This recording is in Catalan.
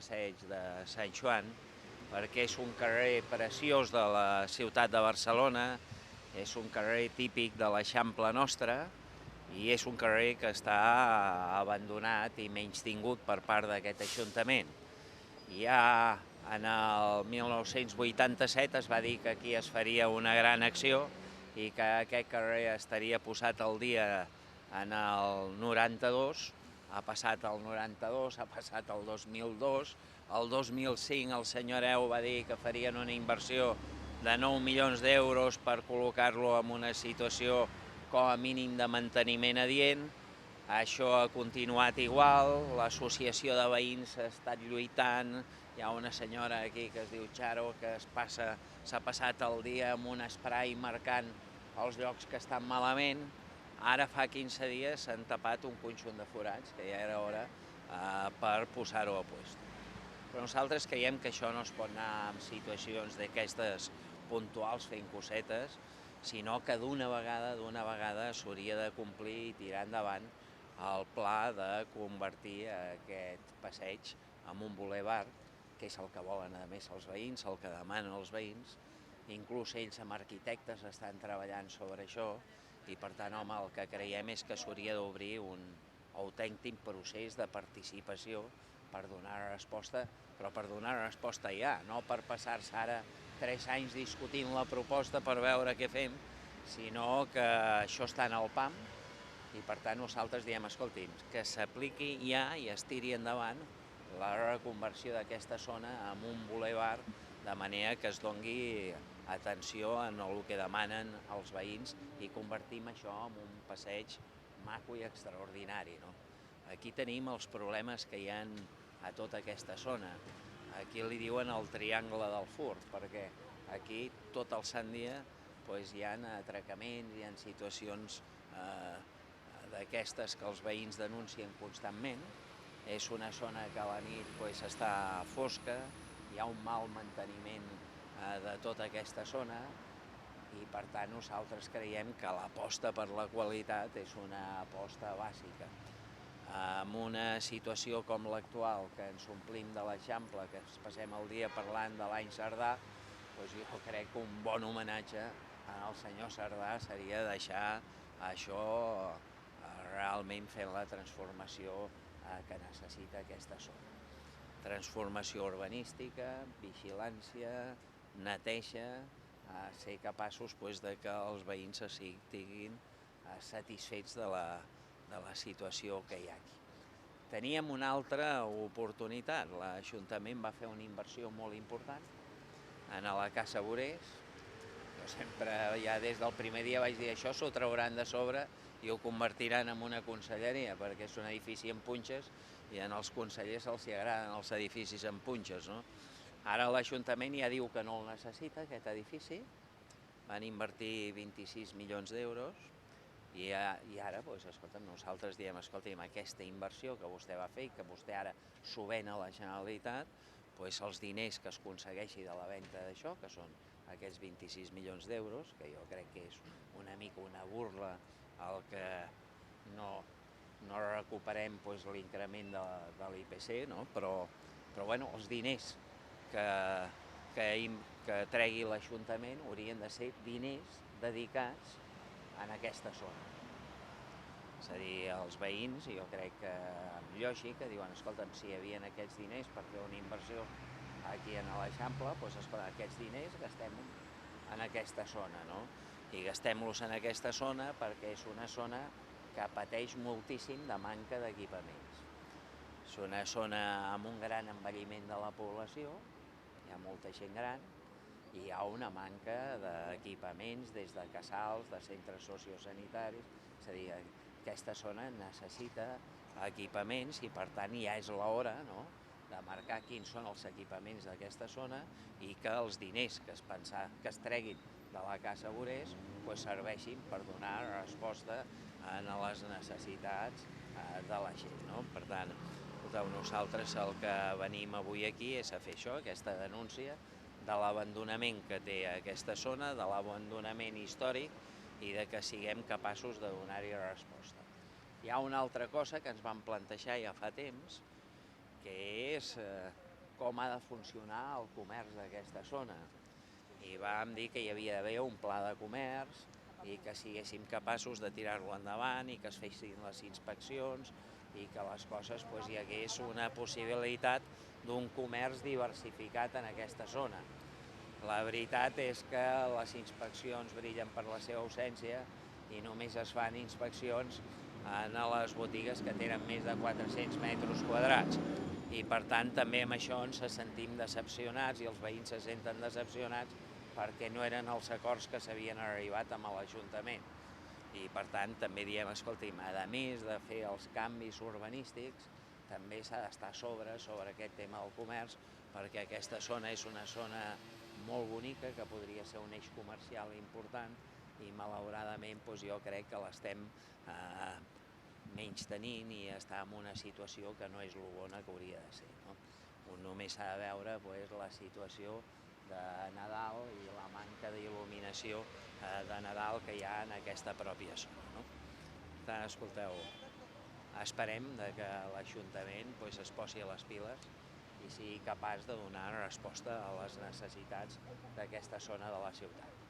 passeig de Sant Joan, perquè és un carrer preciós de la ciutat de Barcelona, és un carrer típic de l'Eixample nostra i és un carrer que està abandonat i menystingut per part d'aquest Ajuntament. Ja en el 1987 es va dir que aquí es faria una gran acció i que aquest carrer estaria posat al dia en el 92, ha passat el 92, ha passat el 2002, el 2005 el senyor Hereu va dir que farien una inversió de 9 milions d'euros per col·locar-lo en una situació com a mínim de manteniment adient. Això ha continuat igual, l'associació de veïns ha estat lluitant, hi ha una senyora aquí que es diu Charo que s'ha passat el dia amb un spray marcant els llocs que estan malament. Ara fa 15 dies s'han tapat un conjunt de forats, que ja era hora per posar-ho a puesto. Però nosaltres creiem que això no es pot anar en situacions d'aquestes puntuals fent cosetes, sinó que d'una vegada s'hauria de complir i tirar endavant el pla de convertir aquest passeig en un bulevard, que és el que volen a més els veïns, el que demanen els veïns. Inclús ells amb arquitectes estan treballant sobre això i per tant, home, el que creiem és que s'hauria d'obrir un autèntic procés de participació per donar resposta, però per donar resposta ja, no per passar-se ara 3 anys discutint la proposta per veure què fem, sinó que això està en el PAM i per tant nosaltres diem, escolti'm, que s'apliqui ja i es tiri endavant la reconversió d'aquesta zona en un bulevard de manera que es doni atenció en el que demanen els veïns i convertim això en un passeig maco i extraordinari. Aquí tenim els problemes que hi ha a tota aquesta zona. Aquí li diuen el triangle del furt, perquè aquí tot el sant dia hi ha atracaments, hi ha situacions d'aquestes que els veïns denuncien constantment. És una zona que a la nit està fosca, hi ha un mal manteniment de tota aquesta zona i per tant nosaltres creiem que l'aposta per la qualitat és una aposta bàsica. En una situació com l'actual, que ens omplim de l'Eixample, que ens passem el dia parlant de l'any Cerdà, jo crec que un bon homenatge al senyor Cerdà seria deixar això realment fent la transformació que necessita aquesta zona. Transformació urbanística, vigilància, neteja, ser capaços de que els veïns estiguin satisfets de la situació que hi ha aquí. Teníem una altra oportunitat. L'Ajuntament va fer una inversió molt important a la Casa Borés. Jo sempre, ja des del primer dia vaig dir això s'ho trauran de sobre i ho convertiran en una conselleria, perquè és un edifici amb punxes i als consellers els agraden els edificis amb punxes. Ara l'Ajuntament ja diu que no el necessita, aquest edifici. Van invertir 26 milions d'euros i ara, escolta'm, nosaltres diem, escolta'm, aquesta inversió que vostè va fer i que vostè ara s'ho ven a la Generalitat, els diners que es aconsegueixi de la venda d'això, que són aquests 26 milions d'euros, que jo crec que és una mica una burla el que no recuperem l'increment de l'IPC, però els diners que tregui l'Ajuntament haurien de ser diners dedicats en aquesta zona. És a dir, els veïns, jo crec que amb lògica, diuen, escolta'm, si hi havia aquests diners per fer una inversió aquí a l'Eixample, aquests diners gastem en aquesta zona, i gastem-los en aquesta zona perquè és una zona que pateix moltíssim de manca d'equipaments. És una zona amb un gran envelliment de la població, hi ha molta gent gran, i hi ha una manca d'equipaments des de casals, de centres sociosanitaris, és a dir, aquesta zona necessita equipaments i per tant ja és l'hora de marcar quins són els equipaments d'aquesta zona i que els diners que es treguin de la Casa Borés serveixin per donar resposta a les necessitats de la gent. Per tant, nosaltres el que venim avui aquí és a fer això, aquesta denúncia de l'abandonament que té aquesta zona, de l'abandonament històric i de que siguem capaços de donar-hi resposta. Hi ha una altra cosa que ens vam plantejar ja fa temps, que és com ha de funcionar el comerç d'aquesta zona. I vam dir que hi havia d'haver un pla de comerç i que siguéssim capaços de tirar-lo endavant i que es fessin les inspeccions i que les coses hi hagués una possibilitat d'un comerç diversificat en aquesta zona. La veritat és que les inspeccions brillen per la seva ausència i només es fan inspeccions en les botigues que tenen més de 400 metres quadrats. I per tant també amb això ens sentim decepcionats i els veïns se senten decepcionats perquè no eren els acords que s'havien arribat amb l'Ajuntament. I per tant també diem, escolti'm, a més de fer els canvis urbanístics, també s'ha d'estar sobre aquest tema del comerç, perquè aquesta zona és una zona molt bonica, que podria ser un eix comercial important, i malauradament jo crec que l'estem menys tenint i està en una situació que no és lo bona que hauria de ser. Només s'ha de veure la situació de Nadal i la manca d'il·luminació de Nadal que hi ha en aquesta pròpia zona. Per tant, escolteu, esperem que l'Ajuntament es posi a les piles i sigui capaç de donar resposta a les necessitats d'aquesta zona de la ciutat.